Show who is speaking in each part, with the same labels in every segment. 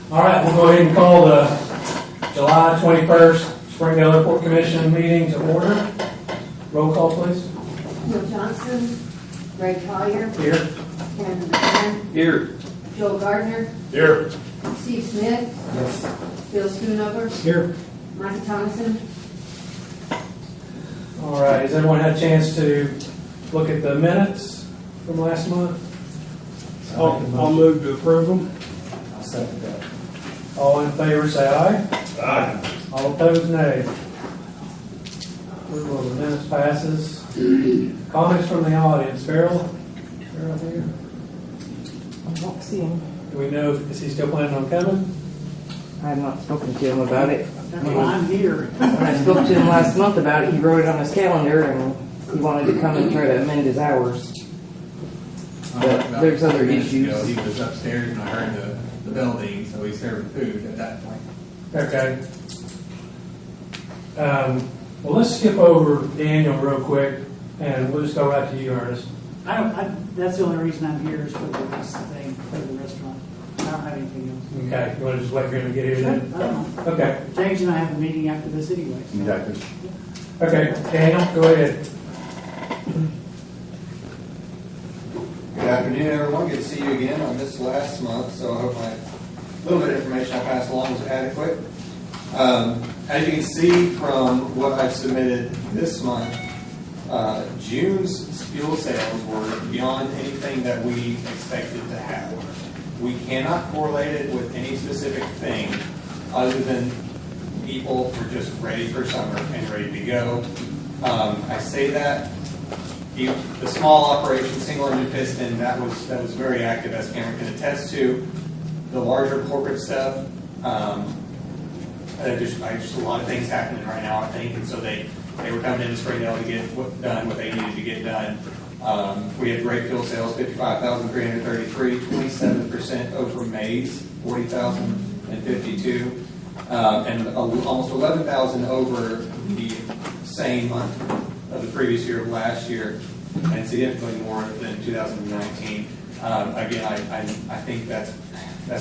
Speaker 1: All right, we'll go ahead and call the July 21st Springdale Airport Commission meeting to order. Roll call, please.
Speaker 2: Bill Johnson, Ray Collier,
Speaker 1: Here.
Speaker 2: Ken McMahon,
Speaker 3: Here.
Speaker 2: Joel Gardner,
Speaker 3: Here.
Speaker 2: Steve Smith,
Speaker 1: Yes.
Speaker 2: Bill Schoonover,
Speaker 1: Here.
Speaker 2: Micah Thomason.
Speaker 1: All right, has everyone had a chance to look at the minutes from last month?
Speaker 3: I'll move to approve them.
Speaker 1: I'll second that. All in favor, say aye.
Speaker 3: Aye.
Speaker 1: All opposed, nay. Approval of the minutes passes. Comments from the audience. Farrell? Farrell here?
Speaker 4: I don't see him.
Speaker 1: Do we know, is he still planning on coming?
Speaker 4: I have not spoken to him about it.
Speaker 5: That's why I'm here.
Speaker 4: When I spoke to him last month about it, he wrote it on his calendar and he wanted to come and try to amend his hours. But there's other issues.
Speaker 6: He was upstairs and I heard the bell ding, so he served food at that point.
Speaker 1: Okay. Well, let's skip over Daniel real quick, and we'll just go right to you, Ernest.
Speaker 5: That's the only reason I'm here is for the rest thing, for the restaurant. I don't have anything else.
Speaker 1: Okay, you want to just wait for him to get here then?
Speaker 5: I don't know.
Speaker 1: Okay.
Speaker 5: James and I have a meeting after this anyway. so-
Speaker 6: Exactly.
Speaker 1: Okay, Daniel, go ahead.
Speaker 7: Good afternoon, everyone. Good to see you again. I missed last month, so I hope my little bit of information I passed along was adequate. As you can see from what I've submitted this month, June's fuel sales were beyond anything that we expected to have. We cannot correlate it with any specific thing other than people were just ready for summer and ready to go. I say that the small operation, single engine piston, that was very active, as Cameron can attest to. The larger corporate stuff, just a lot of things happening right now, I think, and so they were coming into Springdale to get done what they needed to get done. We had great fuel sales, 55,333, 27% over May's, 40,052, and almost 11,000 over the same month of the previous year of last year, and significantly more than 2019. Again, I think that's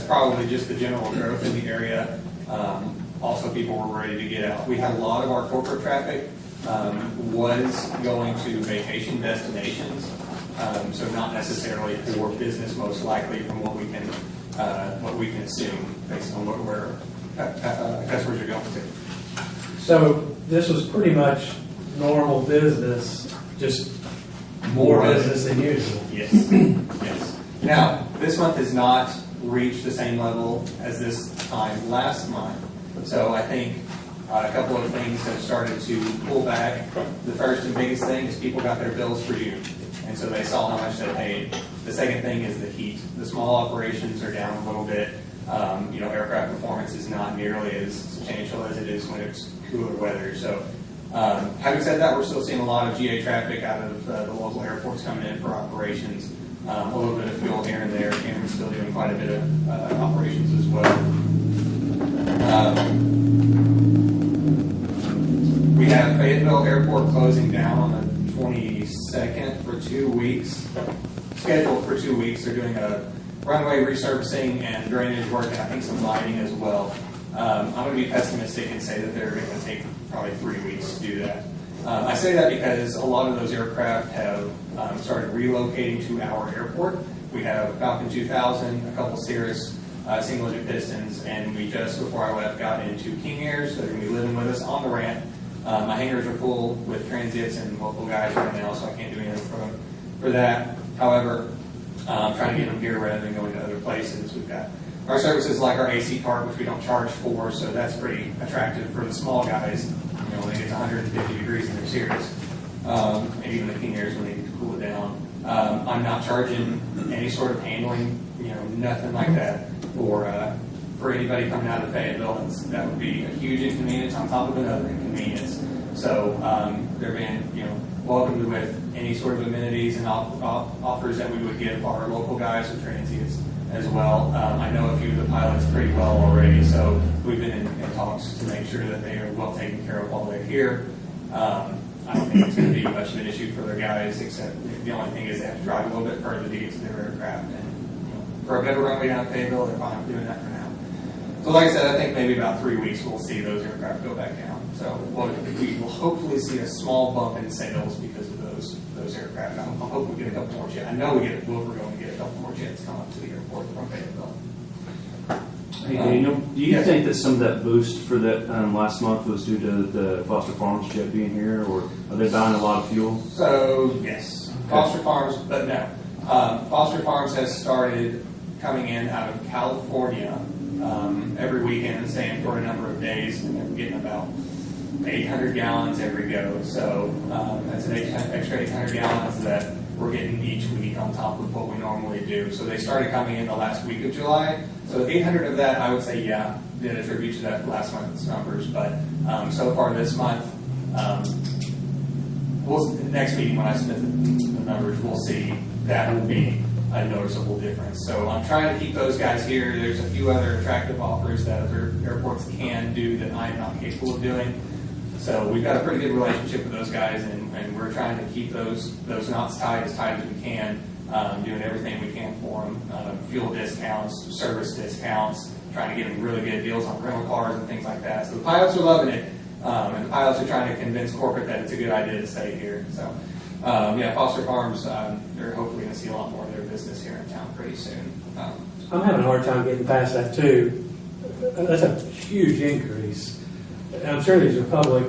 Speaker 7: probably just the general growth in the area. Also, people were ready to get out. We had a lot of our corporate traffic was going to vacation destinations, so not necessarily for business, most likely, from what we can assume based on where customers are going to.
Speaker 1: So this was pretty much normal business, just more business than usual.
Speaker 7: Yes. Yes. Now, this month has not reached the same level as this time last month. So I think a couple of things have started to pull back. The first and biggest thing is people got their bills for June, and so they saw how much they paid. The second thing is the heat. The small operations are down a little bit. Aircraft performance is not nearly as substantial as it is when it's cooler weather. So having said that, we're still seeing a lot of GA traffic out of the local airports coming in for operations. A little bit of fuel here and there. Cameron's still doing quite a bit of operations as well. We have Fayetteville Airport closing down on the 22nd for 2 weeks. Scheduled for 2 weeks. They're doing a runway resurfacing and drainage work, and I think some lighting as well. I'm going to be pessimistic and say that they're going to take probably 3 weeks to do that. I say that because a lot of those aircraft have started relocating to our airport. We have Falcon 2000, a couple Cirrus single engine pistons, and we just before I left got into King Airs. They're going to be living with us on the ramp. My hangars are full with transits and local guys right now, so I can't do anything for that. However, I'm trying to get them here rather than going to other places. We've got our services like our AC part, which we don't charge for, so that's pretty attractive for the small guys. When it gets 150 degrees in their Cirrus, and even the King Airs when they need to cool it down. I'm not charging any sort of handling, nothing like that for anybody coming out of Fayetteville. That would be a huge inconvenience on top of another inconvenience. So they're being, welcomed with any sort of amenities and offers that we would give our local guys with transients as well. I know a few of the pilots pretty well already, so we've been in talks to make sure that they are well taken care of while they're here. I don't think it's going to be much of an issue for their guys, except the only thing is they have to drive a little bit further to get to their aircraft. And for a better runway down at Fayetteville, they're fine with doing that for now. So like I said, I think maybe about 3 weeks we'll see those aircraft go back down. So we will hopefully see a small bump in sales because of those aircraft. I'm hoping we get a couple more jets. I know we're going to get a couple more jets come up to the airport from Fayetteville.
Speaker 8: Hey Daniel, do you
Speaker 7: Yes.
Speaker 8: think that some of that boost for that last month was due to the Foster Farms jet being here, or are they buying a lot of fuel?
Speaker 7: So yes, Foster Farms, but no. Foster Farms has started coming in out of California every weekend and staying for a number of days, and they're getting about 800 gallons every go. So that's an extra 800 gallons that we're getting each week on top of what we normally do. So they started coming in the last week of July. So 800 of that, I would say, yeah, did attribute to that last month's numbers. But so far this month, next meeting when I submit the numbers, we'll see that will be a noticeable difference. So I'm trying to keep those guys here. There's a few other attractive offers that other airports can do that I'm not capable of doing. So we've got a pretty good relationship with those guys, and we're trying to keep those knots tied as we can, doing everything we can for them. Fuel discounts, service discounts, trying to get them really good deals on rental cars and things like that. So the pilots are loving it, and the pilots are trying to convince corporate that it's a good idea to stay here. So yeah, Foster Farms, they're hopefully going to see a lot more of their business here in town pretty soon.
Speaker 1: I'm having a hard time getting past that too. That's a huge increase. And I'm sure these are public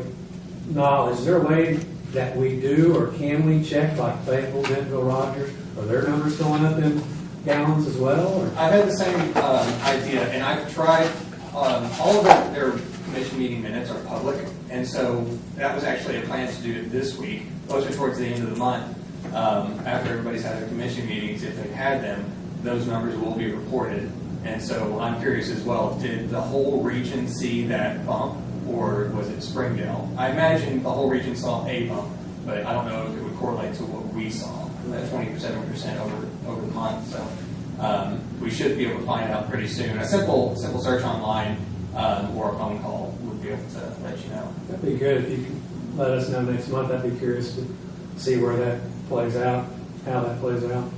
Speaker 1: knowledge. Is there a way that we do or can we check like Fayetteville, Denville, Rogers? Are their numbers going up in gallons as well? Or?
Speaker 7: I've had the same idea, and I've tried, all of their commission meeting minutes are public, and so that was actually a plan to do it this week, closer towards the end of the month, after everybody's had their commission meetings. If they've had them, those numbers will be reported. And so I'm curious as well, did the whole region see that bump, or was it Springdale? I imagine the whole region saw a bump, but I don't know if it would correlate to what we saw, that 20% over the month. So we should be able to find out pretty soon. A simple search online or a phone call would be able to let you know.
Speaker 1: That'd be good if you could let us know next month. I'd be curious to see where that plays out, how that plays out.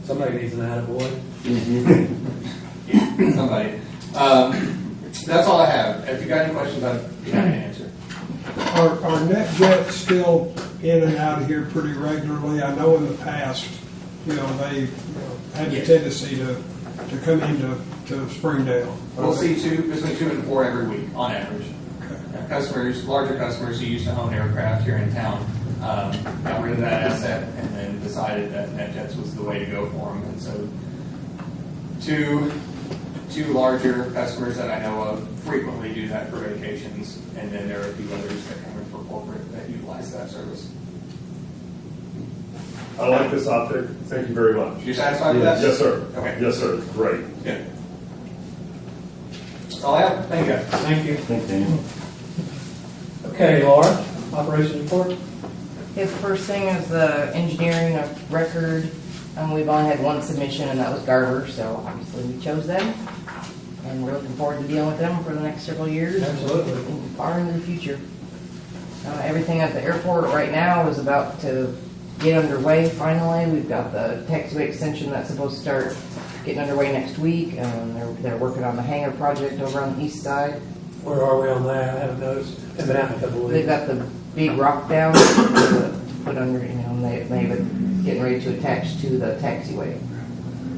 Speaker 1: Somebody needs an attaboy.
Speaker 7: Yeah, somebody. That's all I have. If you got any questions, I'd be happy to answer.
Speaker 3: Are NetJets still in and out of here pretty regularly? I know in the past, they had the
Speaker 7: Yes.
Speaker 3: tendency to come into Springdale.
Speaker 7: We'll see between 2 and 4 every week on average.
Speaker 3: Okay.
Speaker 7: Customers, larger customers who used to own aircraft here in town, got rid of that asset and then decided that NetJets was the way to go for them. And so two larger customers that I know of frequently do that for vacations, and then there are a few others that come in for corporate that utilize that service.
Speaker 9: I like this optic. Thank you very much.
Speaker 7: You satisfied with that?
Speaker 9: Yes, sir.
Speaker 7: Okay.
Speaker 9: Yes, sir. Great.
Speaker 7: Good. That's all I have. Thank you, guys.
Speaker 1: Thank you.
Speaker 8: Thanks, Daniel.
Speaker 1: Okay, Laura, operation report.
Speaker 4: Okay, the first thing is the engineering of record. We've only had one submission, and that was Garver, so obviously we chose them. And we're looking forward to dealing with them for the next several years.
Speaker 1: Absolutely.
Speaker 4: And far into the future. Everything at the airport right now is about to get underway finally. We've got the taxiway extension that's supposed to start getting underway next week. They're working on the hangar project over on the east side.
Speaker 1: Where are we on that? I haven't noticed. I've been out in a couple of
Speaker 4: They've
Speaker 1: weeks.
Speaker 4: got the big rock down to put under, and they've getting ready to attach to the taxiway.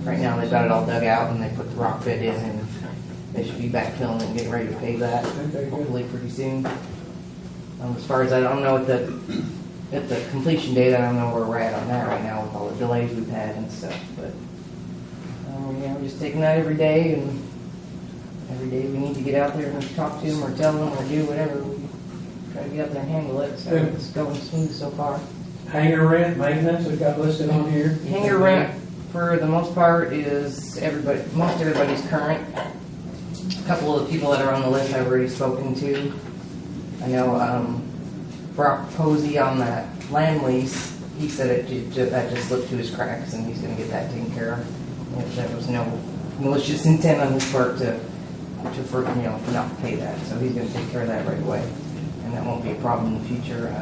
Speaker 4: Right now they've got it all dug out and they put the rock bed in, and they should be backfilling and getting ready to pave that
Speaker 1: Okay, good.
Speaker 4: hopefully pretty soon. As far as I don't know at the completion date, I don't know where we're at on that right now with all the delays we've had and stuff, but we're just taking that every day, and every day we need to get out there and talk to them or tell them or do whatever. We try to get out there and handle it, so
Speaker 1: Good.
Speaker 4: it's going smooth so far.
Speaker 1: Hangar rent, maintenance, we've got listed on here.
Speaker 4: Hangar rent, for the most part, is most everybody's current. A couple of the people that are on the list I've already spoken to. I know Brock Posey on that land lease, he said that just slipped through his cracks, and he's going to get that taken care of. There was no malicious intent on his part to not pay that, so he's going to take care of that right away, and that won't be a problem in the future.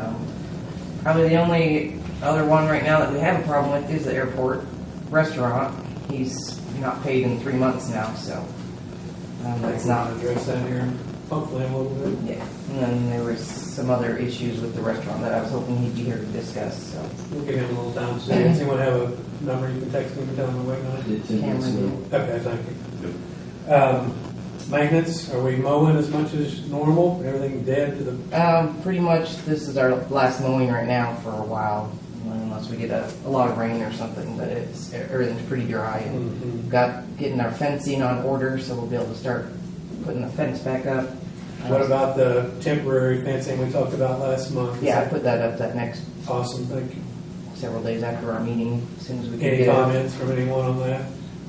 Speaker 4: Probably the only other one right now that we have a problem with is the airport restaurant. He's not paid in 3 months now, so It's not,
Speaker 1: Address that here, hopefully in a little bit.
Speaker 4: yeah. And then there was some other issues with the restaurant that I was hoping he'd be here to discuss, so.
Speaker 1: We'll give him a little time to see. Does anyone have a number you can text me and tell him to wait on it?
Speaker 4: Cameron did.
Speaker 1: Okay, thank you. Maintenance, are we mowing as much as normal? Everything dead to the,
Speaker 4: Pretty much, this is our last mowing right now for a while, unless we get a lot of rain or something, but everything's pretty dry. And getting our fencing on order, so we'll be able to start putting the fence back up.
Speaker 1: what about the temporary fencing we talked about last month?
Speaker 4: Yeah, I put that up that next
Speaker 1: Awesome, thank you.
Speaker 4: several days after our meeting, as soon as we can
Speaker 1: Any
Speaker 4: get it.
Speaker 1: comments from anyone on that?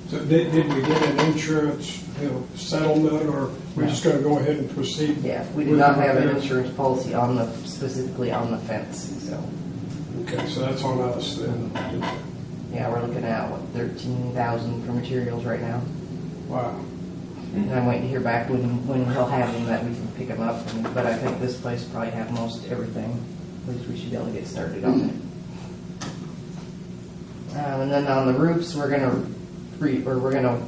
Speaker 3: So did we get an insurance, settlement, or we just gonna go ahead and proceed?
Speaker 4: Yeah, we do not have an insurance policy on specifically on the fence, so,
Speaker 3: Okay, so that's on us then.
Speaker 4: yeah, we're looking at, what, 13,000 for materials right now.
Speaker 3: Wow.
Speaker 4: And I'm waiting to hear back when he'll have them, that we can pick them up, but I think this place will probably have most everything, at least we should be able to get started on it. And then on the roofs, we're gonna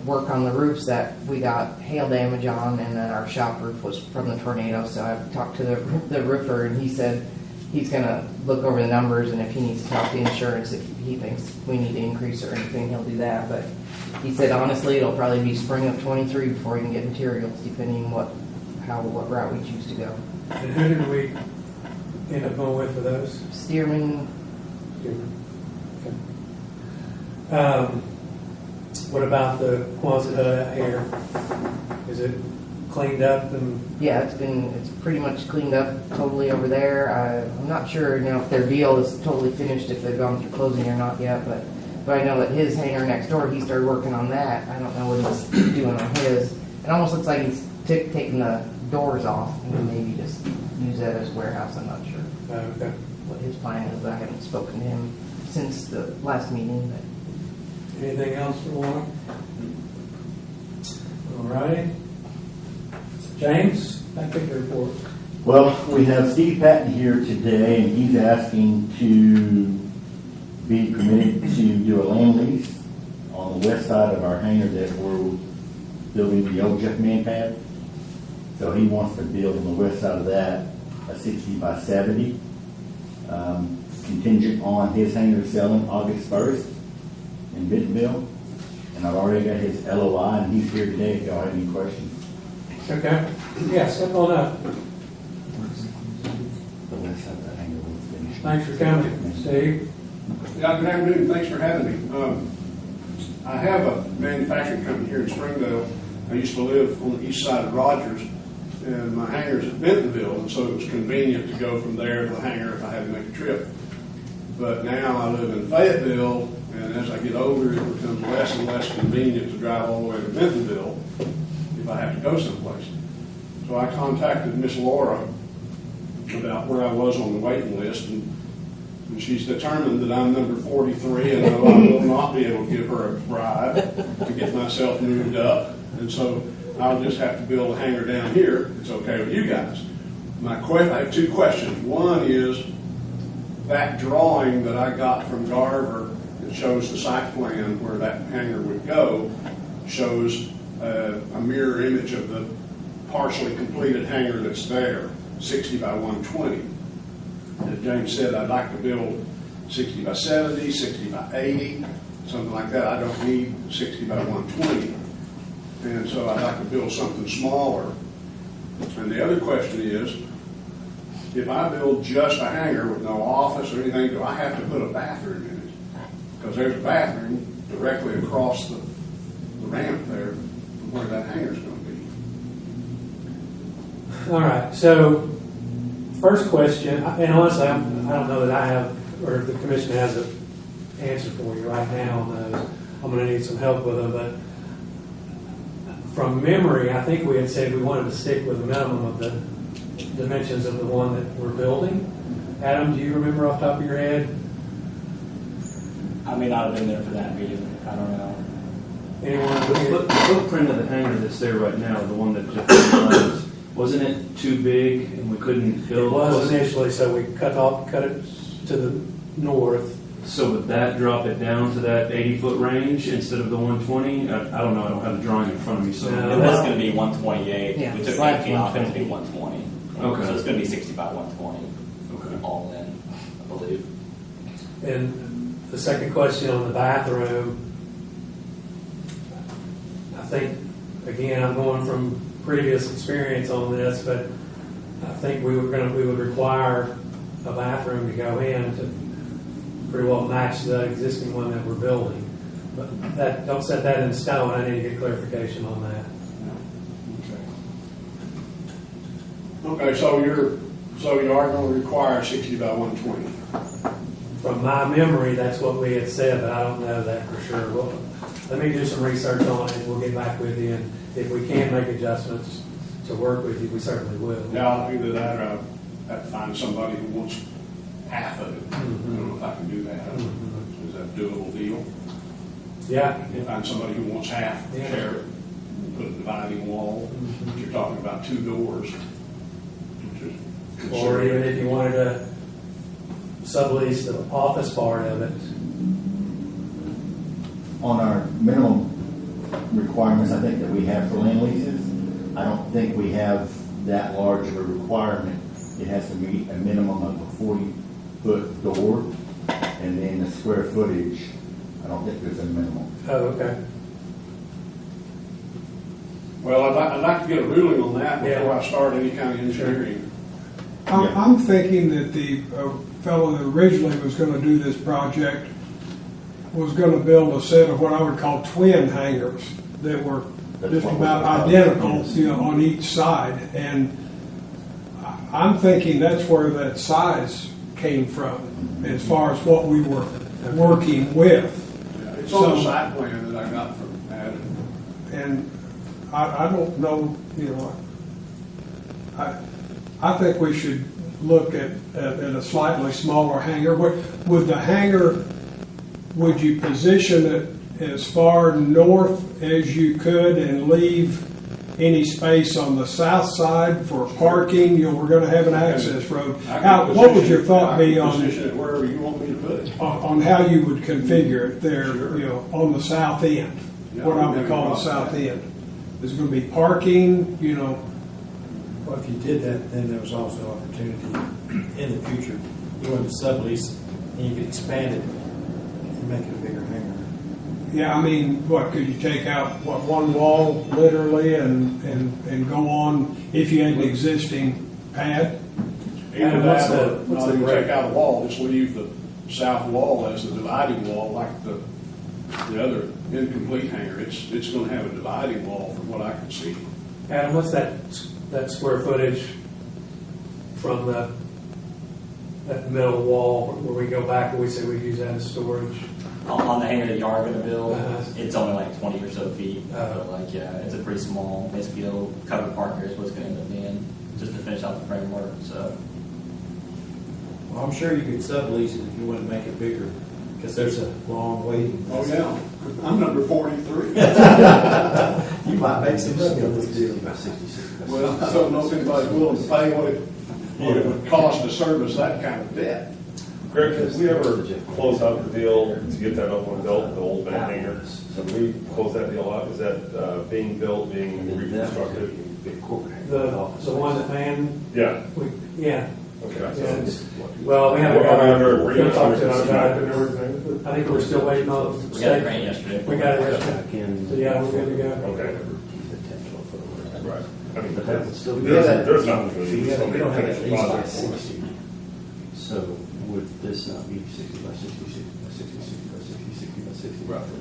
Speaker 4: work on the roofs that we got hail damage on, and then our shop roof was from the tornado, so I've talked to the roofer, and he said he's gonna look over the numbers, and if he needs to talk to insurance, if he thinks we need to increase or anything, he'll do that, but he said honestly, it'll probably be spring of '23 before he can get materials, depending what route we choose to go.
Speaker 1: And who did we end up going with for those?
Speaker 4: Stearman,
Speaker 1: Okay. What about the Quonset hut out here? Is it cleaned up and,
Speaker 4: yeah, it's pretty much cleaned up totally over there. I'm not sure, if their deal is totally finished, if they've gone through closing or not yet, but I know that his hangar next door, he started working on that. I don't know what he's doing on his. It almost looks like he's taking the doors off and maybe just use that as warehouse. I'm not sure
Speaker 1: okay.
Speaker 4: what his plan is. I haven't spoken to him since the last meeting, but.
Speaker 1: Anything else for Warren? All righty. James, back to your report.
Speaker 10: Well, we have Steve Patton here today, and he's asking to be permitted to do a land lease on the west side of our hangar that we're building the old Jeff Man pad. So he wants to build on the west side of that a 60 by 70, contingent on his hangar selling August 1st in Bentonville. And I've already got his LOI, and he's here today if y'all have any questions.
Speaker 1: Okay. Yeah, step on up.
Speaker 10: The west side of that hangar will finish.
Speaker 1: Thanks for coming, Steve.
Speaker 11: Yeah, good afternoon, thanks for having me. I have a manufacturing company here in Springdale. I used to live on the east side of Rogers, and my hangar's at Bentonville, and so it was convenient to go from there to the hangar if I had to make a trip. But now I live in Fayetteville, and as I get older, it becomes less and less convenient to drive all the way to Bentonville if I have to go someplace. So I contacted Miss Laura about where I was on the waiting list, and she's determined that I'm number 43, and I will not be able to give her a ride to get myself moved up. And so I'll just have to build a hangar down here. It's okay with you guys. I have two questions. One is that drawing that I got from Garver that shows the site plan where that hangar would go shows a mirror image of the partially completed hangar that's there, 60 by 120. As James said, I'd like to build 60 by 70, 60 by 80, something like that. I don't need 60 by 120. And so I'd like to build something smaller. And the other question is, if I build just a hangar with no office or anything, do I have to put a bathroom in it? Because there's a bathroom directly across the ramp there from where that hangar's going to be.
Speaker 1: All right, so first question, and honestly, I don't know that I have, or the commission has an answer for you right now on those. I'm going to need some help with them, but from memory, I think we had said we wanted to stick with the minimum of the dimensions of the one that we're building. Adam, do you remember off the top of your head?
Speaker 12: I may not have been there for that meeting. I don't know.
Speaker 1: Anyone?
Speaker 8: The footprint of the hangar that's there right now, the one that Jeff described, wasn't it too big and we couldn't
Speaker 1: It
Speaker 8: build?
Speaker 1: was initially, so we cut it to the north
Speaker 8: So would that drop it down to that 80-foot range instead of the 120? I don't know, I don't have the drawing in front of me, so.
Speaker 1: No.
Speaker 12: It was gonna be 128.
Speaker 4: Yeah,
Speaker 12: We took
Speaker 4: slide
Speaker 12: 18 off, it to be
Speaker 4: 120.
Speaker 12: 120.
Speaker 8: Okay.
Speaker 12: So it's gonna be 60 by 120,
Speaker 8: Okay.
Speaker 12: all in, I believe.
Speaker 1: And the second question on the bathroom, I think, again, I'm going from previous experience on this, but I think we would require a bathroom to go in to pretty well match the existing one that we're building. But that, don't set that in stone, I need to get clarification on that.
Speaker 11: Okay, so you are going to require 60 by 120.
Speaker 1: From my memory, that's what we had said, but I don't know that for sure. Well, let me do some research on it, and we'll get back with you, and if we can make adjustments to work with you, we certainly will.
Speaker 11: Now, either that or I'll have to find somebody who wants half of it. I don't know if I can do that. Is that a doable deal?
Speaker 1: Yeah.
Speaker 11: Find somebody who wants half,
Speaker 1: Yeah.
Speaker 11: share it, put a dividing wall. You're talking about 2 doors. Which is
Speaker 1: Or even if you wanted to sublease the office part of it.
Speaker 10: On our minimum requirements, I think that we have for land leases, I don't think we have that large of a requirement. It has to meet a minimum of a 40-foot door, and then the square footage, I don't think there's a minimum.
Speaker 1: Oh, okay.
Speaker 11: Well, I'd like to get a ruling on that before
Speaker 1: Yeah.
Speaker 11: I start any kind of engineering.
Speaker 3: I'm thinking that the fellow that originally was gonna do this project was gonna build a set of what I would call twin hangars that were
Speaker 10: That's
Speaker 3: just
Speaker 10: what
Speaker 3: about
Speaker 10: we're talking
Speaker 3: identical,
Speaker 10: about, yes.
Speaker 3: you know, on each side. And I'm thinking that's where that size came from, as far as what we were working with.
Speaker 11: It's on the
Speaker 3: So-
Speaker 11: site plan that I got from Adam.
Speaker 3: And I don't know, you know, I think we should look at a slightly smaller hangar. Would the hangar, would you position it as far north as you could and leave any space on the south side for parking? You know, we're gonna have an access road.
Speaker 11: I can
Speaker 3: How, what would
Speaker 11: position
Speaker 3: your
Speaker 11: it-
Speaker 3: thought
Speaker 11: I
Speaker 3: be
Speaker 11: can
Speaker 3: on,
Speaker 11: Position it wherever you want me to put it.
Speaker 3: on how you would configure it there,
Speaker 11: Sure.
Speaker 3: you know, on the south end?
Speaker 11: Yeah,
Speaker 3: What
Speaker 11: I
Speaker 3: I would
Speaker 11: wouldn't
Speaker 3: call the
Speaker 11: have a problem
Speaker 3: south
Speaker 11: with
Speaker 3: end. Is it gonna be parking, you know?
Speaker 13: Well, if you did that, then there was also opportunity in the future. You wanted to sublease, and you could expand it and make it a bigger hangar.
Speaker 3: Yeah, I mean, what, could you take out, what, one wall literally and go on if you had an existing pad?
Speaker 11: Either
Speaker 1: And what's
Speaker 11: that,
Speaker 1: the-
Speaker 11: or
Speaker 1: what's
Speaker 11: not
Speaker 1: the
Speaker 11: even
Speaker 1: grade?
Speaker 11: take out a wall, just leave the south wall as the dividing wall, like the other incomplete hangar. It's gonna have a dividing wall from what I can see.
Speaker 1: Adam, what's that square footage from that middle wall where we go back and we say we use that as storage?
Speaker 12: On the hangar that you are gonna build,
Speaker 1: Uh-huh.
Speaker 12: it's only like 20 or so feet.
Speaker 1: Uh-huh.
Speaker 12: But like, yeah, it's a pretty small, basically a covered partner is what it's gonna end up being, just to finish out the framework, so.
Speaker 13: Well, I'm sure you could sublease it if you wanted to make it bigger, because there's a long waiting.
Speaker 11: Oh, yeah. I'm number 43.
Speaker 13: You might make some money on this deal.
Speaker 11: Well, I don't know if anybody's willing to pay what it would cost to service that kind of debt.
Speaker 9: Greg, did we ever close out the deal to get that other one built, the old man hangar? Have we closed that deal out? Is that being built, being reconstructed?
Speaker 1: The one that man,
Speaker 9: Yeah,
Speaker 1: yeah.
Speaker 9: okay.
Speaker 1: Yeah. Well, we haven't
Speaker 9: Are we under
Speaker 1: got,
Speaker 9: agreement?
Speaker 1: talked to our guy and everything. I think we're still waiting on.
Speaker 12: We got a grant yesterday.
Speaker 1: We got it yesterday. So yeah, we're good to go.
Speaker 9: Okay. Right. I mean,
Speaker 8: But that would still be.
Speaker 9: there's nothing to
Speaker 13: We don't have that 80 by 60.
Speaker 8: So would this not be 60 by 60, 60 by 60, 60 by 60, 60 by 60?
Speaker 9: Roughly.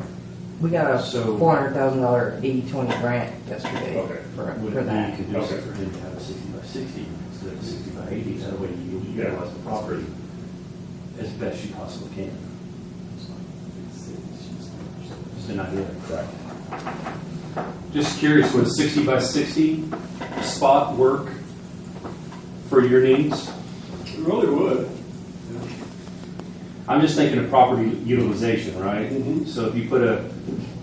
Speaker 4: We got a
Speaker 8: So-
Speaker 4: $400,000 80/20 grant yesterday
Speaker 9: Okay.
Speaker 8: Would
Speaker 4: for
Speaker 8: it
Speaker 4: that.
Speaker 8: be conducive for him to have a 60 by 60 instead of a 60 by 80? That way you utilize the property as best you possibly can. Just an idea. Just curious, would a 60 by 60 spot work for your needs?
Speaker 11: It really would.
Speaker 8: I'm just thinking of property utilization, right?
Speaker 11: Mhm.
Speaker 8: So if you put a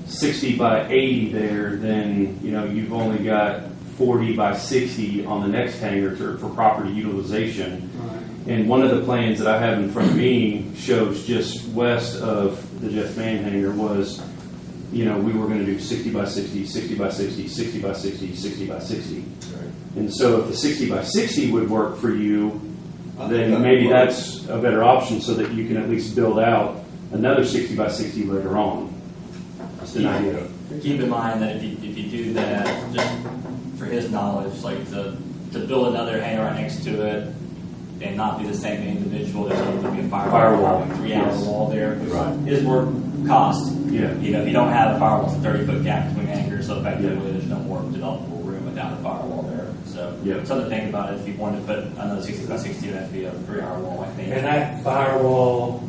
Speaker 8: 60 by 80 there, then, you know, you've only got 40 by 60 on the next hangar for property utilization.
Speaker 11: Right.
Speaker 14: And one of the plans that I have in front of me shows just west of the Jeff Mann hangar was, we were going to do 60 by 60, 60 by 60, 60 by 60, 60 by 60. And so if the 60 by 60 would work for you, then maybe that's a better option so that you can at least build out another 60 by 60 later on. Just an idea.
Speaker 12: Keep in mind that if you do that, just for his knowledge, like to build another hangar right next to it and not be the same individual, there's going to be a firewall, 3-hour
Speaker 14: yes.
Speaker 12: wall there.
Speaker 14: Right.
Speaker 12: It is more cost.
Speaker 14: Yeah.
Speaker 12: If you don't have a firewall, it's a 30-foot gap between hangars, so effectively there's no more developable room without a firewall there. So something to think about if you wanted to put another 60 by 60, it would have to be a 3-hour wall, I think.
Speaker 1: And that firewall,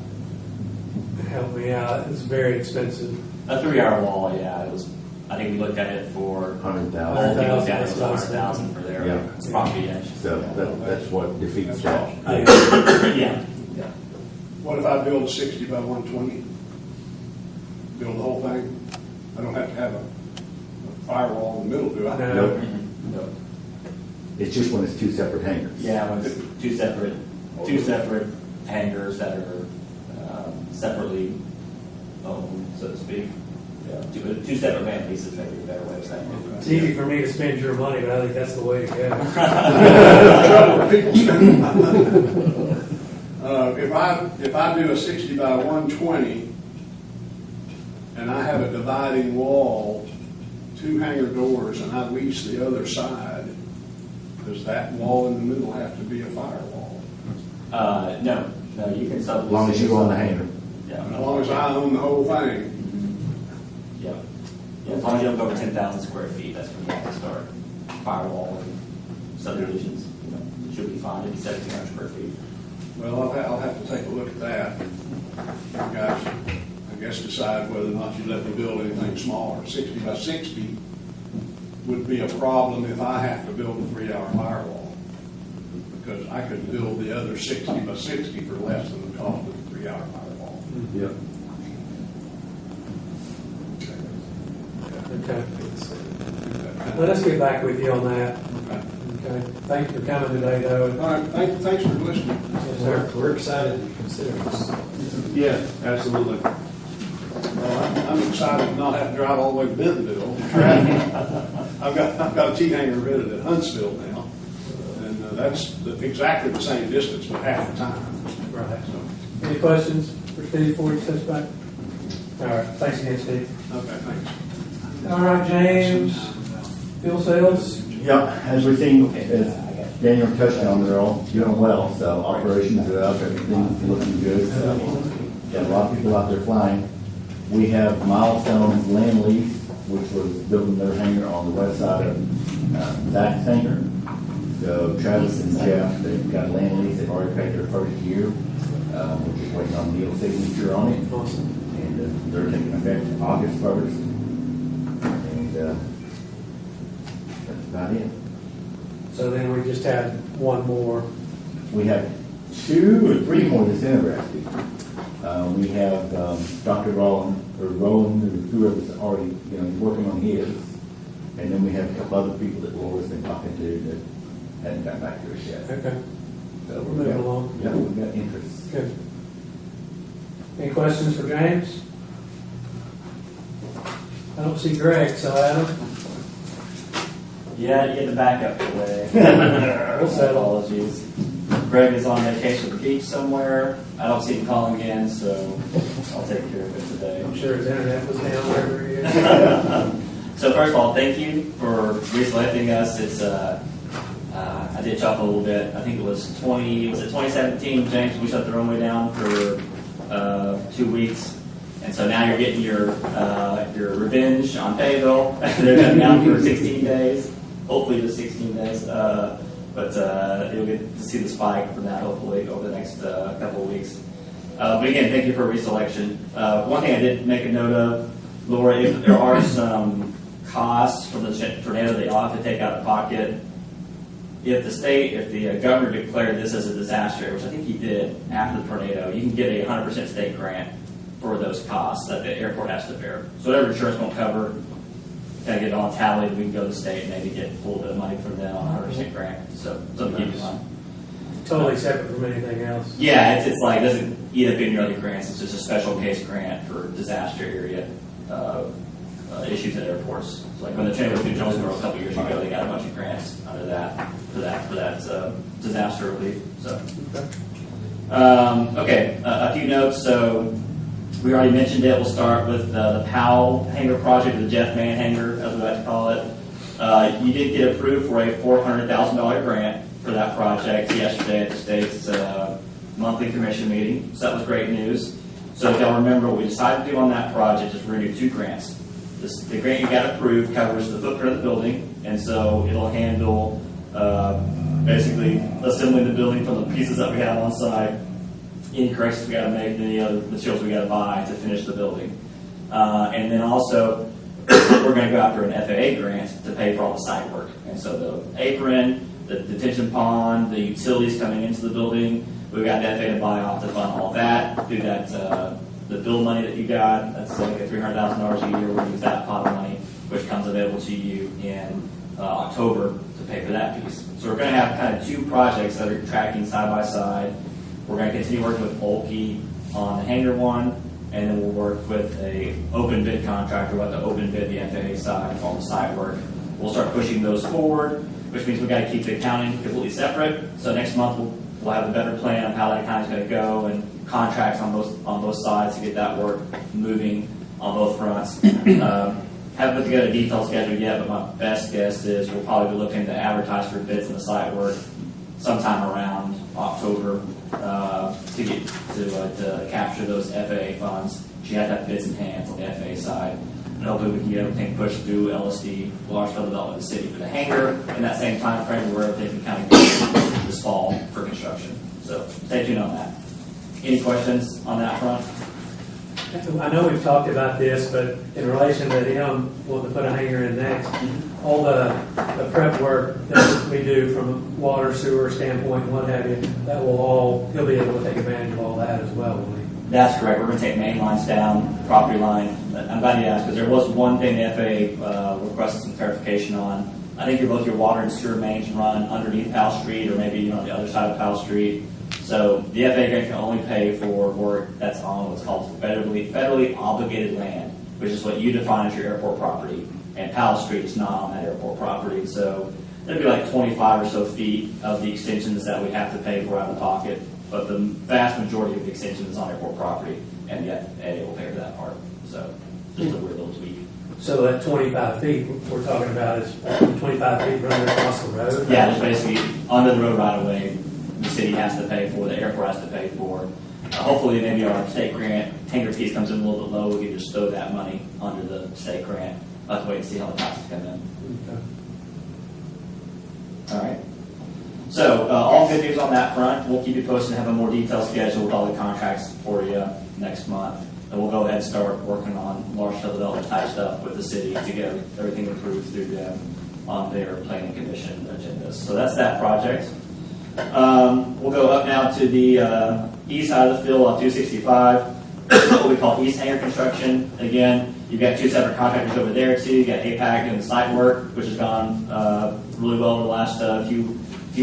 Speaker 1: help me out, it's very expensive.
Speaker 12: A 3-hour wall, yeah, it was. I think we looked at it for
Speaker 10: $100,000.
Speaker 12: all we looked at it was $100,000 for their property edge.
Speaker 10: So that's what defeats that.
Speaker 12: Yeah.
Speaker 11: What if I build a 60 by 120? Build the whole thing? I don't have to have a firewall in the middle, do I?
Speaker 10: Nope.
Speaker 12: Nope.
Speaker 10: It's just when it's two separate hangars.
Speaker 12: Yeah, when it's two separate hangars that are separately owned, so to speak. Yeah. Two separate land leases, maybe a better way of saying it.
Speaker 1: It's easy for me to spend your money, but I think that's the way to go.
Speaker 11: If I do a 60 by 120 and I have a dividing wall, 2 hangar doors, and I lease the other side, does that wall in the middle have to be a firewall?
Speaker 12: No, you can sublease.
Speaker 10: As long as you own the hangar.
Speaker 12: Yeah.
Speaker 11: As long as I own the whole thing.
Speaker 12: Yeah. As long as you don't go over 10,000 square feet, that's when you have to start firewall and subdivisions. It should be fine. It'd be 1,700 square feet.
Speaker 11: Well, I'll have to take a look at that. You guys, I guess, decide whether or not you let me build anything smaller. 60 by 60 would be a problem if I have to build a 3-hour firewall, because I could build the other 60 by 60 for less than the cost of the 3-hour firewall.
Speaker 14: Yep.
Speaker 1: Okay. Let us get back with you on that.
Speaker 11: Okay.
Speaker 1: Okay. Thank you for coming today, though.
Speaker 11: All right, thanks for listening.
Speaker 1: Yes, sir.
Speaker 13: We're excited to consider this.
Speaker 14: Yeah, absolutely.
Speaker 11: Well, I'm excited to not have to drive all the way to Bentonville. I've got a T-hanger rented at Huntsville now, and that's exactly the same distance, but half the time.
Speaker 1: Right. Any questions for Steve before he steps back? All right. Thanks again, Steve.
Speaker 11: Okay, thanks.
Speaker 1: All right, James. Fuel sales?
Speaker 10: Yeah, as we've seen, as Daniel touched on, they're all doing well, so operations are up, everything's looking good, so got a lot of people out there flying. We have Milestone's land lease, which was building their hangar on the west side of Zach's hangar. So Travis and Jeff, they've got a land lease, they've already paid their first year. We're just waiting on Neil's signature on it.
Speaker 1: Awesome.
Speaker 10: And they're taking effect August 1st. And that's about it.
Speaker 1: So then we just had one more.
Speaker 10: We have 2 or 3 more that's interested. We have Dr. Roland, or whoever's already, working on his. And then we have a couple other people that Laura's been talking to that hadn't got back to us yet.
Speaker 1: Okay.
Speaker 10: So
Speaker 1: We're moving along.
Speaker 10: Yeah, we've got interest.
Speaker 1: Good. Any questions for James? I don't see Greg, so Adam.
Speaker 12: Yeah, you get the backup away.
Speaker 1: We'll settle.
Speaker 12: Apologies. Greg is on vacation at the beach somewhere. I don't see him calling again, so I'll take care of it today.
Speaker 1: I'm sure his internet was down wherever he is.
Speaker 12: So first of all, thank you for reselecting us. It's I did chuckle a little bit. I think it was 2017, James? We shut the runway down for 2 weeks. And so now you're getting your revenge on Fayetteville. They're shutting down for 16 days, hopefully just 16 days. But you'll get to see the spike from that hopefully over the next couple of weeks. But again, thank you for reselection. One thing I did make a note of, Laura, if there are some costs from the tornado that you'll have to take out of pocket. If the governor declared this as a disaster, which I think he did after the tornado, you can get a 100% state grant for those costs that the airport has to bear. So whatever insurance won't cover, kind of get it all tallied, we can go to the state and maybe get a little bit of money from them on a 100% grant. So something to keep in mind.
Speaker 1: totally separate from anything else.
Speaker 12: Yeah, it's like, doesn't eat up any other grants, it's just a special case grant for disaster area, issues at airports. So like when the train went through Jonesboro a couple years ago, they got a bunch of grants under that, for that disaster relief, so. Okay, a few notes, so we already mentioned it, we'll start with the Powell Hangar project, or the Jeff Mann Hangar, as we like to call it. You did get approved for a $400,000 grant for that project yesterday at the state's monthly commission meeting, so that was great news. So if y'all remember, what we decided to do on that project is we're going to do 2 grants. The grant you got approved covers the footprint of the building, and so it'll handle basically assembling the building from the pieces that we have on site, any corrections we got to make, any other materials we got to buy to finish the building. And then also, we're going to go after an FAA grant to pay for all the site work. And so the apron, the detention pond, the utilities coming into the building, we've got the FAA to buy off to fund all that, do that, the bill money that you got, that's like $300,000 a year, we'll use that pot of money, which comes available to you in October to pay for that piece. So we're going to have kind of 2 projects that are tracking side by side. We're going to continue working with Olkey on the hangar one, and then we'll work with a open bid contractor. We'll have to open bid the FAA side for all the site work. We'll start pushing those forward, which means we've got to keep the accounting completely separate. So next month we'll have a better plan of how that accounting is going to go and contracts on both sides to get that work moving on both fronts. Haven't put together a detailed schedule yet, but my best guess is we'll probably be looking to advertise for bids in the site work sometime around October to capture those FAA funds. She had to have bids in hand on the FAA side. And hopefully we can get everything pushed through LSD, large scale development of the city, for the hangar in that same time frame where everything can kind of go this fall for construction. So stay tuned on that. Any questions on that front?
Speaker 1: I know we've talked about this, but in relation to him wanting to put a hangar in next, all the prep work that we do from a water, sewer standpoint and what have you, that will all, he'll be able to take advantage of all that as well, won't he?
Speaker 12: That's correct. We're going to take main lines down, property line. I'm glad you asked, because there was one thing the FAA requested some clarification on. I think both your water and sewer mains run underneath Powell Street or maybe on the other side of Powell Street. So the FAA grant can only pay for work that's on what's called federally obligated land, which is what you define as your airport property. And Powell Street is not on that airport property. So there'd be like 25 or so feet of the extensions that we have to pay for out of pocket. But the vast majority of the extension is on airport property, and the FAA will pay for that part. So just a weird little tweak.
Speaker 1: So that 25 feet we're talking about is 25 feet running across the road?
Speaker 12: Yeah, just basically under the road right away. The city has to pay for, the airport has to pay for. Hopefully maybe our state grant hangar piece comes in a little bit low, we can just throw that money under the state grant. We'll have to wait and see how the taxes come in. Okay. All right. So all good news on that front. We'll keep you posted and have a more detailed schedule with all the contracts for you next month. And we'll go ahead and start working on large-scale development type stuff with the city to get everything approved through them on their planning commission agendas. So that's that project. We'll go up now to the east side of the field on 265, what we call East Hangar construction. Again, you've got 2 separate contractors over there too. You've got APAC doing the site work, which has gone really well over the last few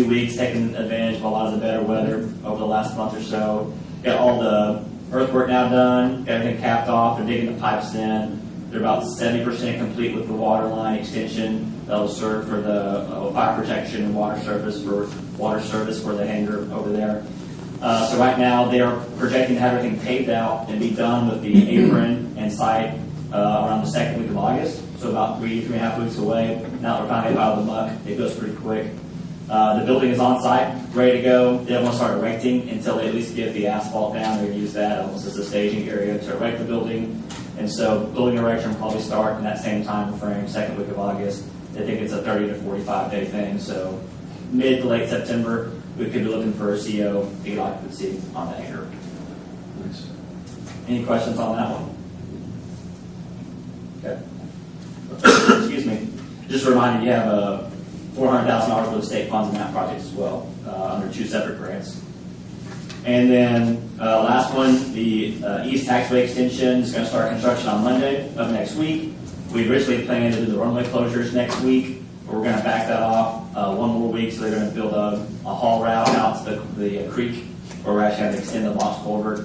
Speaker 12: weeks, taking advantage of a lot of the better weather over the last month or so. Got all the earthwork now done, got everything capped off, they're digging the pipes in. They're about 70% complete with the water line extension that'll serve for the fire protection and water service for the hangar over there. So right now they are projecting to have everything paved out and be done with the apron and site around the 2nd week of August. So about 3.5 weeks away. Now that we're finally out of the muck, it goes pretty quick. The building is on site, ready to go. They don't want to start erecting until they at least get the asphalt down. They're going to use that almost as a staging area to erect the building. And so building erection will probably start in that same time frame, 2nd week of August. I think it's a 30 to 45 day thing. So mid to late September, we could be looking for a CO to get occupancy on the hangar. Any questions on that one? Okay. Excuse me. Just a reminder, you have $400,000 worth of state funds in that project as well, under 2 separate grants. And then last one, the East Taxway Extension is going to start construction on Monday of next week. We originally planned to do the runway closures next week, but we're going to back that off 1 more week. weeks, they're gonna build a haul route out to the creek, where we're actually gonna extend the box culvert,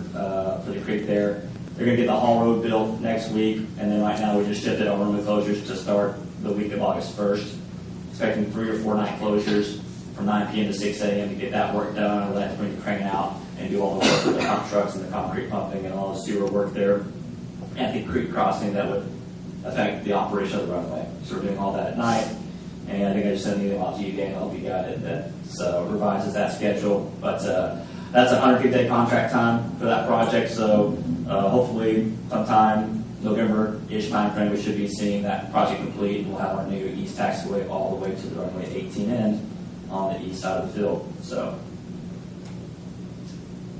Speaker 12: for the creek there. They're gonna get the haul road built next week, and then right now we just shifted our room closures to start the week of August 1st. Expecting 3 or 4 night closures from 9 p.m. to 6 a.m. to get that work done. We'll have to bring the crane out and do all the work with the pump trucks and the concrete pumping and all the sewer work there at the creek crossing that would affect the operation of the runway. So we're doing all that at night. And I think I just sent an email out to you, Dan. I hope you got it. That revises that schedule. But that's a 150-day contract time for that project. So hopefully sometime November-ish timeframe, we should be seeing that project complete. We'll have our new east taxiway all the way to the runway 18 end on the east side of the field. So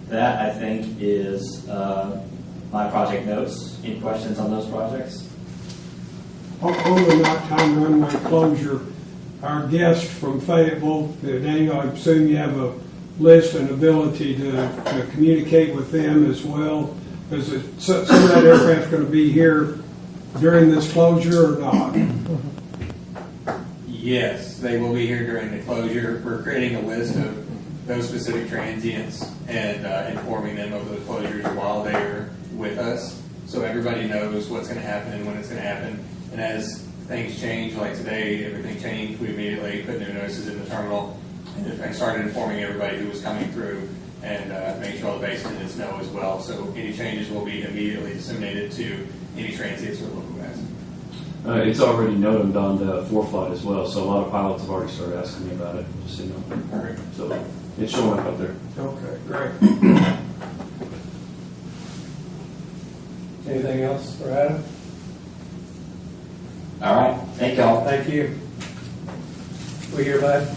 Speaker 12: that, I think, is my project notes. Any questions on those projects?
Speaker 3: On the nighttime runway closure, our guest from Fayetteville, Daniel, I assume you have a list and ability to communicate with them as well. Is it, some of that aircraft going to be here during this closure or not?
Speaker 7: Yes, they will be here during the closure. We're creating a list of those specific transients and informing them of the closures while they're with us, so everybody knows what's going to happen and when it's going to happen. And as things change, like today, everything changed. We immediately put new notices in the terminal and started informing everybody who was coming through and make sure all the base attendants know as well. So any changes will be immediately disseminated to any transients or local guys.
Speaker 14: It's already noted on the ForeFlight as well, so a lot of pilots have already started asking me about it, just so you know.
Speaker 7: Perfect.
Speaker 14: So it's showing up there.
Speaker 3: Okay, great.
Speaker 1: Anything else for Adam?
Speaker 12: All right. Thank y'all.
Speaker 1: Thank you. We hear back?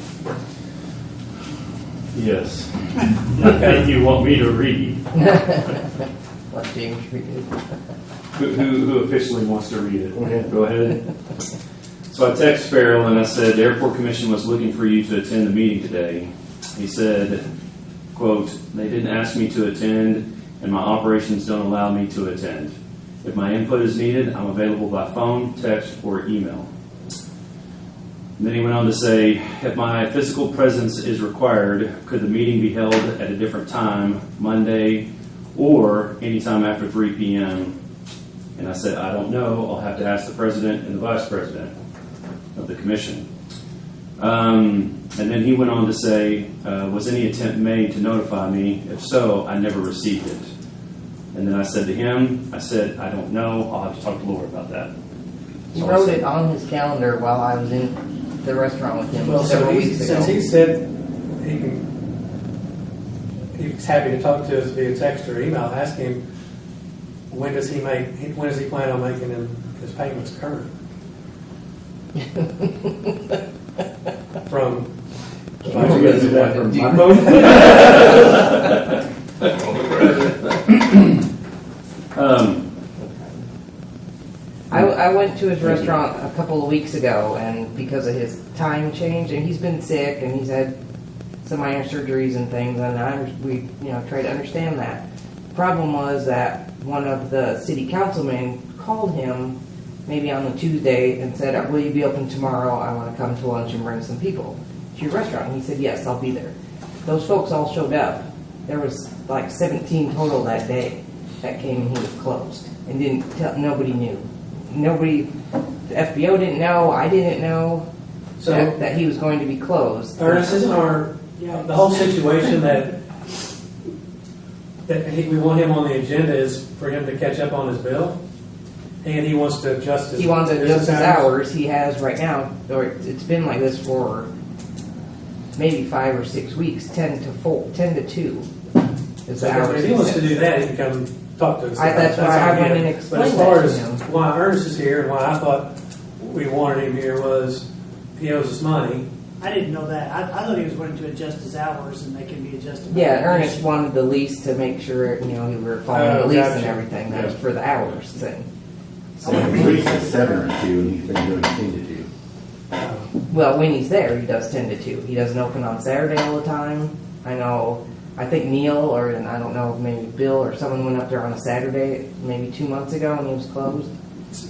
Speaker 14: Yes. If you want me to read.
Speaker 4: Let James read it.
Speaker 14: Who officially wants to read it? Go ahead. So I text Farrell and I said, the airport commission was looking for you to attend the meeting today. He said, quote, they didn't ask me to attend and my operations don't allow me to attend. If my input is needed, I'm available by phone, text, or email. And then he went on to say, if my physical presence is required, could the meeting be held at a different time, Monday, or anytime after 3 p.m.? And I said, I don't know. I'll have to ask the president and the vice president of the commission. And then he went on to say, was any attempt made to notify me? If so, I never received it. And then I said to him, I said, I don't know. I'll have to talk to Laura about that.
Speaker 4: He wrote it on his calendar while I was in the restaurant with him
Speaker 1: Well,
Speaker 4: several weeks ago.
Speaker 1: since he said he's happy to talk to us via text or email, ask him, when does he plan on making his payments current? From
Speaker 4: I went to his restaurant a couple of weeks ago, and because of his time change, and he's been sick, and he's had some minor surgeries and things, and we try to understand that. The problem was that one of the city councilmen called him maybe on a Tuesday and said, will you be open tomorrow? I want to come to lunch and bring some people to your restaurant. And he said, yes, I'll be there. Those folks all showed up. There was like 17 total that day that came and he was closed and didn't tell, nobody knew. Nobody, the FBO didn't know, I didn't know that he was going to be closed.
Speaker 1: Ernest, isn't the whole situation that we want him on the agenda is for him to catch up on his bill? And he wants to adjust his
Speaker 4: hours he has right now, or it's been like this for maybe 5 or 6 weeks, 10 to 2 is the hours.
Speaker 1: If he wants to do that, he can come talk to us.
Speaker 4: That's why I went and explained that to him.
Speaker 1: But as far as why Ernest is here and why I thought we wanted him here was he owes us money.
Speaker 5: I didn't know that. I thought he was going to adjust his hours and they can be adjusted.
Speaker 4: Yeah, Ernest wanted the lease to make sure, we were following the lease and everything. That was
Speaker 1: Yeah.
Speaker 4: for the hours thing.
Speaker 10: So the police is 7 to 2 and he's been doing 10 to 2.
Speaker 4: Well, when he's there, he does 10 to 2. He doesn't open on Saturday all the time. I think Neil, and I don't know, maybe Bill or someone went up there on a Saturday maybe 2 months ago and he was closed.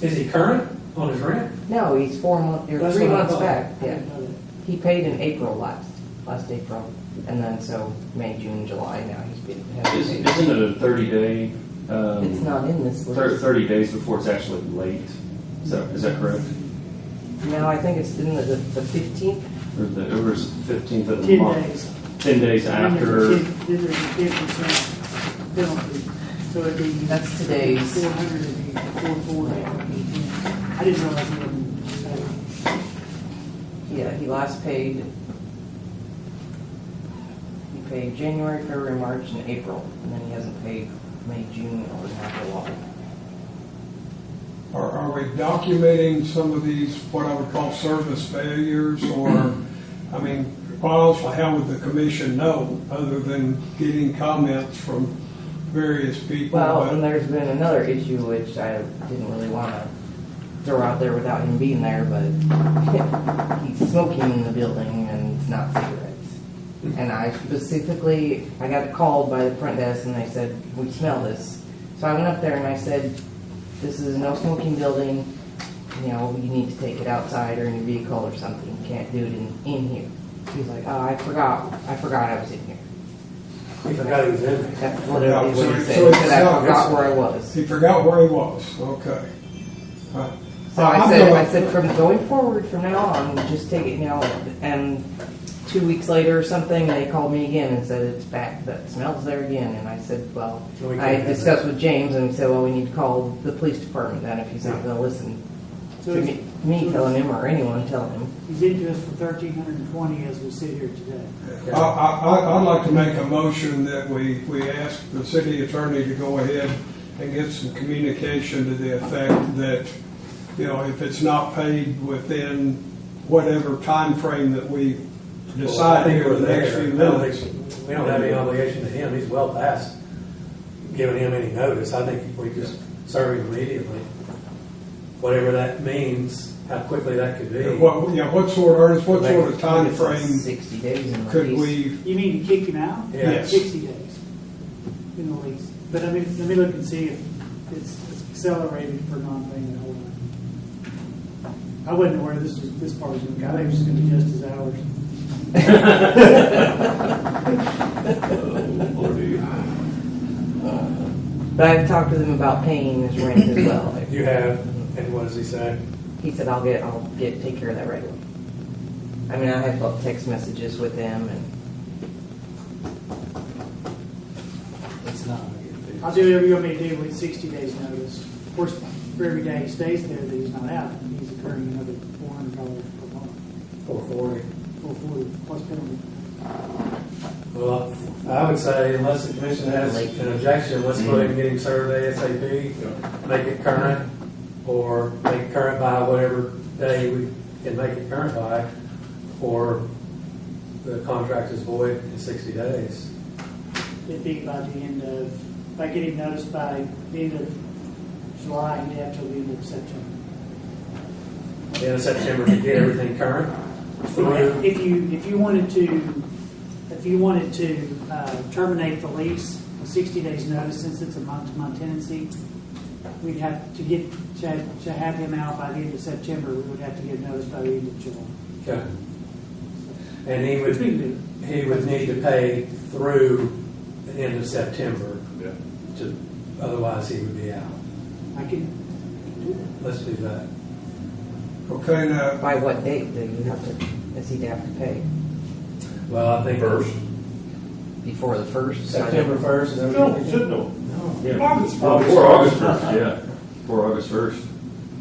Speaker 1: Is he current on his rent?
Speaker 4: No, he's 4 months or
Speaker 1: That's
Speaker 4: 3
Speaker 1: what I
Speaker 4: months
Speaker 1: thought.
Speaker 4: back. Yeah. He paid in April last April, and then so May, June, July, now he's been.
Speaker 14: Isn't it a 30-day?
Speaker 4: It's not in this list.
Speaker 14: 30 days before it's actually late. Is that correct?
Speaker 4: No, I think it's in the 15th.
Speaker 14: Or it was 15th of the
Speaker 5: 10
Speaker 14: month?
Speaker 5: days.
Speaker 14: 10 days after.
Speaker 5: Then there's a 10% penalty, so it'd be.
Speaker 4: That's today's.
Speaker 5: 400 would be 440. I didn't realize he wouldn't say.
Speaker 4: Yeah, he last paid. He paid January, February, March, and April, and then he hasn't paid May, June, or half a lot.
Speaker 3: Are we documenting some of these, what I would call service failures, or, I mean, quite honestly, how would the commission know, other than getting comments from various people?
Speaker 4: Well, and there's been another issue which I didn't really want to throw out there without him being there, but he's smoking in the building and it's not cigarettes. And I got called by the front desk and they said, we smell this. So I went up there and I said, this is a no smoking building, you know, you need to take it outside or in your vehicle or something. You can't do it in here. He's like, oh, I forgot I was in here.
Speaker 1: He forgot he was in there.
Speaker 4: That's literally what he said.
Speaker 3: So
Speaker 4: He said, I forgot where I was.
Speaker 3: He forgot where he was, okay.
Speaker 4: So I said, from going forward from now on, just take it, you know, and 2 weeks later or something, they called me again and said, it's back, that smell's there again. And I said, well, I discussed with James and he said, well, we need to call the police department then if he's not going to listen
Speaker 5: So
Speaker 4: to
Speaker 5: it's-
Speaker 4: me telling him or anyone telling him.
Speaker 5: He's into us for 1,320 as we sit here today.
Speaker 3: I'd like to make a motion that we ask the city attorney to go ahead and get some communication to the effect that, you know, if it's not paid within whatever time frame that we decide here in the next few minutes.
Speaker 1: We don't have any obligation to him, he's well past giving him any notice. I think we just serve him immediately. Whatever that means, how quickly that could be.
Speaker 3: What sort of time frame
Speaker 4: 60 days in the
Speaker 3: could
Speaker 4: lease.
Speaker 3: we?
Speaker 5: You mean to kick him out?
Speaker 1: Yeah.
Speaker 3: Yes.
Speaker 5: 60 days in the lease. But I mean, let me look and see if it's accelerated for non-payment. Hold on. I wasn't aware this part was going to go. I think it was just going to be just his hours.
Speaker 4: But I've talked to them about paying his rent as well.
Speaker 1: You have, and what does he say?
Speaker 4: He said, I'll take care of that right away. I mean, I have text messages with them and
Speaker 13: It's not gonna get fixed.
Speaker 5: I'll do whatever you want me to do with 60 days notice. Of course, for every day he stays there that he's not out, he's incurring another $400 per month.
Speaker 1: 440.
Speaker 5: 440 plus penalty.
Speaker 1: Well, I would say unless the commission has an objection, let's go ahead and get him served ASAP, make it current, or make it current by whatever day we can make it current by, or the contract is void in 60 days.
Speaker 5: It'd be by the end of, if I get him noticed by the end of July, he'd have till the end of September.
Speaker 1: The end of September to get everything current.
Speaker 5: If you wanted to terminate the lease with 60 days notice, since it's a month-to-month tenancy, we'd have to have him out by the end of September. We would have to give notice by the end of July.
Speaker 1: Okay. And he would need to pay through the end of September.
Speaker 9: Yeah.
Speaker 1: Otherwise he would be out.
Speaker 5: I can.
Speaker 1: Let's do that.
Speaker 3: Okay, now,
Speaker 4: by what date does he have to pay?
Speaker 1: Well, I think
Speaker 9: First.
Speaker 4: Before the 1st?
Speaker 1: September 1st. Is that
Speaker 9: No,
Speaker 1: what you
Speaker 9: should know.
Speaker 14: Yeah.
Speaker 9: August
Speaker 14: Before August 1st, yeah. Before August 1st.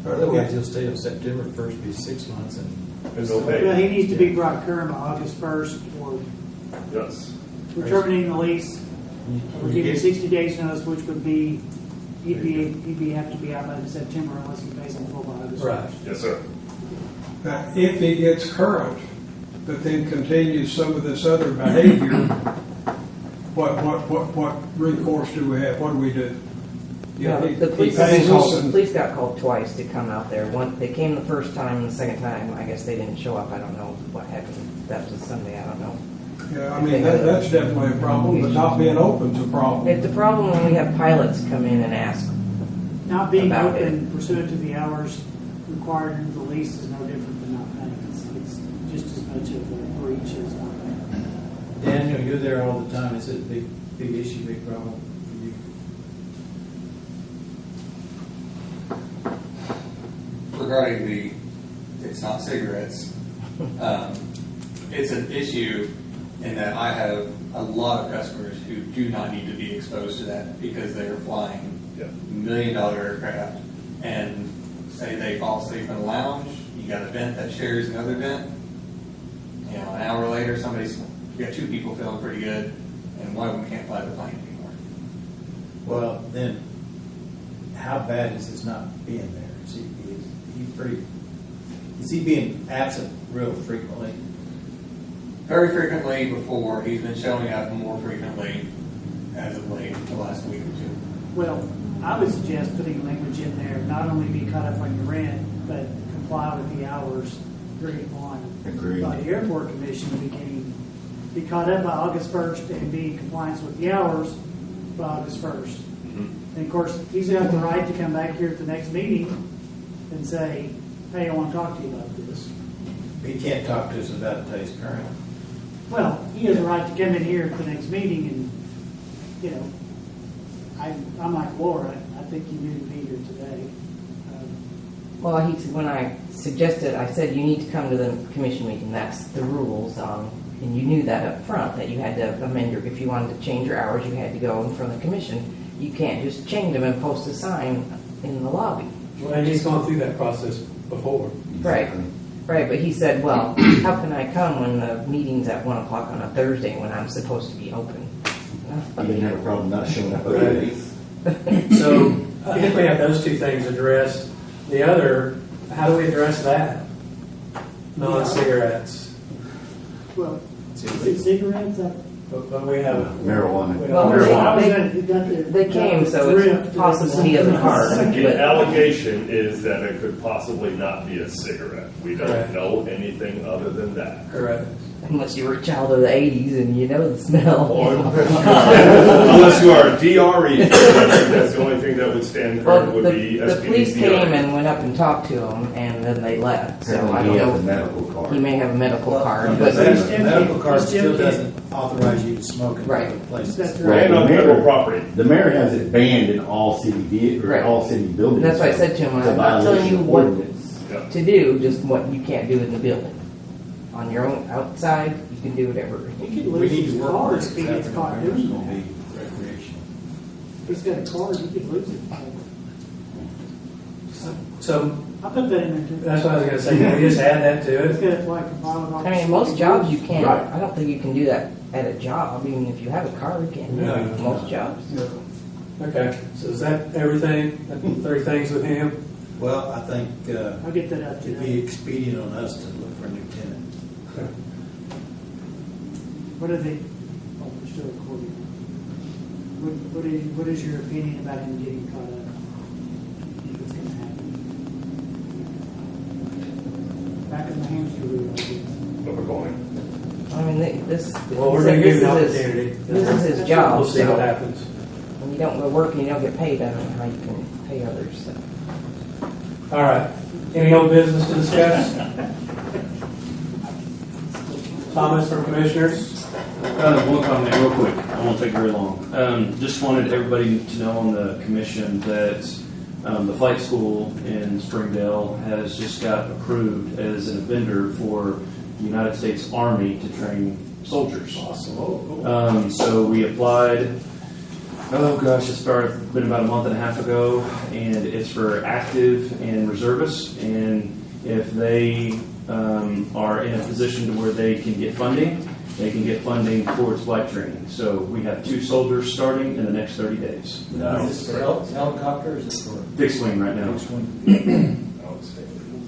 Speaker 13: Otherwise, he'll stay on September 1st, be 6 months, and
Speaker 9: There's no
Speaker 5: Well,
Speaker 9: pay.
Speaker 5: he needs to be brought current by August 1st, or
Speaker 9: Yes.
Speaker 5: we're terminating the lease. We're giving 60 days notice, which would be, he'd have to be out by September unless he pays in full by August 1st.
Speaker 1: Right.
Speaker 9: Yes, sir.
Speaker 3: now, if he gets current, but then continues some of this other behavior, what recourse do we have? What do we do?
Speaker 4: Yeah,
Speaker 3: he
Speaker 4: the police
Speaker 3: pays us and-
Speaker 4: police got called twice to come out there. They came the first time, and the second time, I guess they didn't show up. I don't know what happened. That was Sunday. I don't know.
Speaker 3: Yeah, I mean, that's definitely a problem, but not being open's a problem.
Speaker 4: It's a problem when we have pilots come in and ask.
Speaker 5: Not being
Speaker 4: About
Speaker 5: open pursuant to the hours required in the lease is no different than not paying. It's just as much of a breach as one.
Speaker 13: Daniel, you're there all the time. Is it a big issue, big problem for you?
Speaker 7: Regarding it's not cigarettes, it's an issue in that I have a lot of customers who do not need to be exposed to that because they're flying $1 million aircraft, and say they fall asleep in a lounge, you got a vent that shares another vent, you know, an hour later, you got two people feeling pretty good, and one of them can't fly the plane anymore.
Speaker 13: Well, then, how bad is his not being there? Is he being absent real frequently?
Speaker 7: Very frequently before, he's been showing up more frequently as of late, the last week or two.
Speaker 5: Well, I would suggest putting language in there, not only be caught up on your rent, but comply with the hours agreed upon
Speaker 10: Agreed.
Speaker 5: by the airport commission, be caught up by August 1st and be in compliance with the hours by August 1st. And of course, he's got the right to come back here at the next meeting and say, hey, I want to talk to you about this.
Speaker 13: He can't talk to us about it until he's current.
Speaker 5: Well, he has a right to come in here at the next meeting and, you know, I'm like Laura, I think you need to be here today.
Speaker 4: Well, when I suggested, I said you need to come to the commission meeting. That's the rules, and you knew that up front, that you had to amend if you wanted to change your hours, you had to go in front of the commission. You can't just change them and post a sign in the lobby.
Speaker 1: Well, and he's gone through that process before.
Speaker 4: Right, but he said, well, how can I come when the meeting's at 1 o'clock on a Thursday when I'm supposed to be open?
Speaker 10: I didn't have a problem not showing up.
Speaker 1: Right. So I think we have those two things addressed. The other, how do we address that? Non-cigarettes.
Speaker 5: Well, is it cigarettes?
Speaker 1: But we have
Speaker 10: Marijuana.
Speaker 4: Well, they came, so it's possible he has a card.
Speaker 9: The
Speaker 4: but-
Speaker 9: allegation is that it could possibly not be a cigarette. We don't
Speaker 1: Correct.
Speaker 9: know anything other than that.
Speaker 1: Correct.
Speaker 4: Unless you were a child of the 80s and you know the smell.
Speaker 9: Unless you are a DRE, that's the only thing that would stand
Speaker 4: Well,
Speaker 9: for would be
Speaker 4: the police
Speaker 9: SPD's
Speaker 4: came
Speaker 9: DRE.
Speaker 4: and went up and talked to him, and then they left. So I
Speaker 10: Apparently
Speaker 4: don't
Speaker 10: he has a
Speaker 4: know.
Speaker 10: medical card.
Speaker 4: He may have a medical card,
Speaker 13: The
Speaker 4: but
Speaker 13: medical card
Speaker 5: Still
Speaker 13: still
Speaker 5: can't.
Speaker 13: doesn't authorize you to smoke in
Speaker 4: Right.
Speaker 13: public places.
Speaker 5: That's
Speaker 10: Well,
Speaker 5: right.
Speaker 9: And on
Speaker 10: the
Speaker 9: federal
Speaker 10: mayor-
Speaker 9: property.
Speaker 10: The mayor has it banned in all city
Speaker 4: Right.
Speaker 10: all city buildings.
Speaker 4: that's why I said to him,
Speaker 10: It's a
Speaker 4: I'm not telling
Speaker 10: violation
Speaker 4: you
Speaker 10: of
Speaker 4: what
Speaker 10: ordinance.
Speaker 9: Yeah.
Speaker 4: to do, just what you can't do in the building. On your own outside, you can do whatever.
Speaker 5: He could
Speaker 13: We
Speaker 5: lose
Speaker 13: need
Speaker 5: his
Speaker 13: to work
Speaker 5: car
Speaker 13: on
Speaker 5: if he
Speaker 13: it.
Speaker 5: gets caught doing
Speaker 13: It's going to
Speaker 5: that.
Speaker 13: be recreational.
Speaker 5: If he's got a car, he could lose it.
Speaker 1: So
Speaker 5: I put that in there too.
Speaker 1: that's what I was going to say. Can we just add that to
Speaker 5: It's
Speaker 1: it?
Speaker 5: got like comply with all.
Speaker 4: I mean, most jobs you can't.
Speaker 10: Right.
Speaker 4: I don't think you can do that at a job. Even if you have a car, you can't do
Speaker 1: No.
Speaker 4: it. Most jobs.
Speaker 1: Okay. So is that everything? Three things with him?
Speaker 13: Well, I think
Speaker 5: I'll get that up
Speaker 13: it'd
Speaker 5: today.
Speaker 13: be expedient on us to look for a new tenant.
Speaker 5: What are they? Oh, we're still recording. What is your opinion about him getting caught up? Think it's going to happen? Back in the hamster wheel, I guess.
Speaker 9: But we're going.
Speaker 4: I mean, this.
Speaker 1: Well, we're
Speaker 4: he
Speaker 1: going to
Speaker 4: said
Speaker 1: give him an
Speaker 4: this is his-
Speaker 1: opportunity.
Speaker 4: This is his job.
Speaker 1: We'll see what
Speaker 4: so
Speaker 1: happens.
Speaker 4: when you don't go work and you don't get paid, I don't know how you can pay others. So.
Speaker 1: All right. Any old business to discuss? Comments from commissioners?
Speaker 14: One comment real quick. I won't take very long. Just wanted everybody to know on the commission that the flight school in Springdale has just got approved as a vendor for the United States Army to train soldiers.
Speaker 1: Awesome.
Speaker 14: So we applied, it's been about a month and a half ago, and it's for active and reservists. And if they are in a position to where they can get funding, they can get funding towards flight training. So we have 2 soldiers starting in the next 30 days.
Speaker 13: Is this for helicopter or is this for
Speaker 14: Fixed wing right now.
Speaker 13: fixed wing?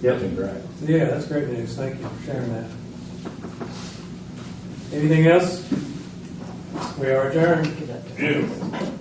Speaker 14: Yep.
Speaker 10: Congrats.
Speaker 1: Yeah, that's great news. Thank you for sharing that. Anything else? We are adjourned.
Speaker 9: Beautiful.